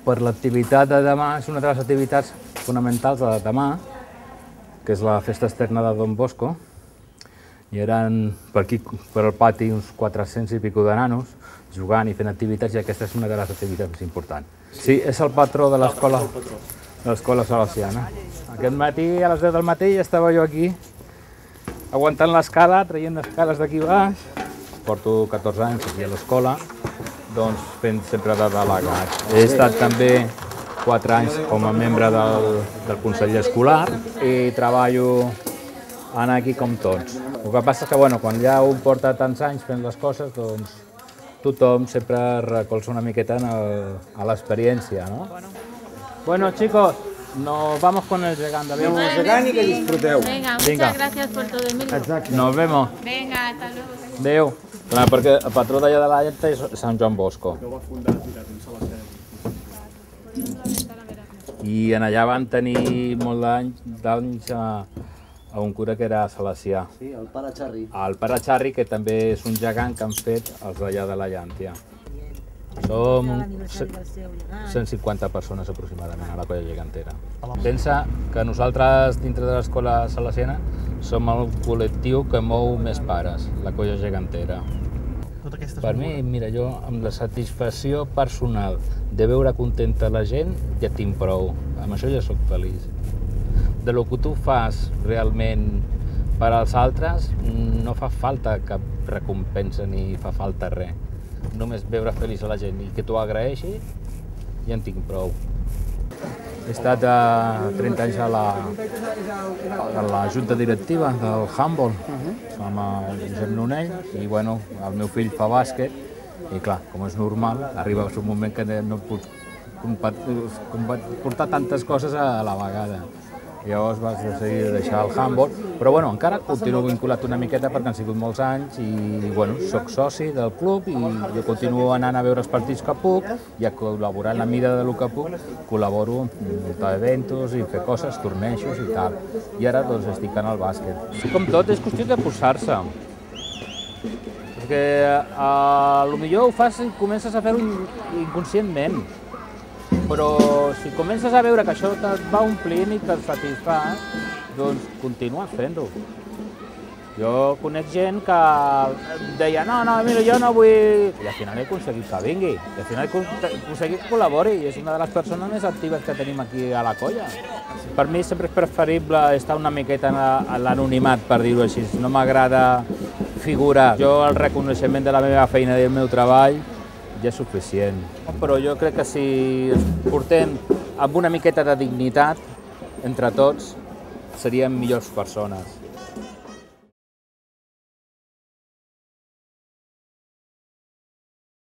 Per l'activitat de demà, és una de les activitats fonamentals de demà, que és la festa externa de Don Bosco. Hi eren per aquí, per al pati, uns 400 i pico de nanos jugant i fent activitats, i aquesta és una de les activitats més importants. Sí, és el patró de l'escola salesiana. Aquest matí, a les 10 del matí, ja estava jo aquí, aguantant l'escala, traient escales d'aquí baix. Porto 14 anys aquí a l'escola, doncs fent sempre de delegat. He estat també 4 anys com a membre del Consell Escolar i treballo aquí com tots. El que passa és que quan ja un porta tants anys fent les coses, doncs tothom sempre recolza una miqueta a l'experiència, ¿no? Bueno, chicos, nos vamos con el llegando. Vemos el llegando y que disfruteu. Venga, muchas gracias por todo, Emilio. Exacte. Nos vemos. Venga, hasta luego. Adéu. Clar, perquè el patró d'allà de la Llanta és Sant Joan Bosco. I en allà van tenir molt d'anys a un cura que era salesià. Sí, el pare Xarri. El pare Xarri, que també és un gegant que han fet els d'allà de la Llàntia. Som 150 persones aproximadament a la colla gegantera. Pensa que nosaltres, dintre de l'escola salesiana, som el col·lectiu que mou més pares, la colla gegantera. Per mi, mira, jo amb la satisfacció personal de veure contenta la gent, ja tinc prou. Amb això ja sóc feliç. De lo que tu fas realment per als altres, no fa falta cap recompensa ni fa falta res. Només veure feliç a la gent i que t'ho agraeixi, ja en tinc prou. He estat 30 anys a la junta directiva del handball, amb el Josep Nonell, i el meu fill fa bàsquet, i clar, com és normal, arriba un moment que no pots portar tantes coses a la vegada. Llavors vaig decidir deixar el handball, però encara continuo vinculat una miqueta perquè han sigut molts anys i soc soci del club i jo continuo anant a veure els partits que puc i a col·laborar en la mida del que puc, col·laboro en muntar eventos i fer coses, tornejos i tal. I ara estic en el bàsquet. Com tot, és qüestió de posar-se. Perquè potser ho fas i comences a fer-ho inconscientment. Però si comences a veure que això et va omplint i te'l satisfà, doncs continua fent-ho. Jo conec gent que deia no, mira, jo no vull... I al final he aconseguit que vingui, i al final he aconseguit que col·labori, i és una de les persones més actives que tenim aquí a la colla. Per mi sempre és preferible estar una miqueta a l'anonimat, per dir-ho així. No m'agrada figurar. Jo el reconeixement de la meva feina i del meu treball ja és suficient. Però jo crec que si ens portem amb una miqueta de dignitat entre tots, seríem millors persones.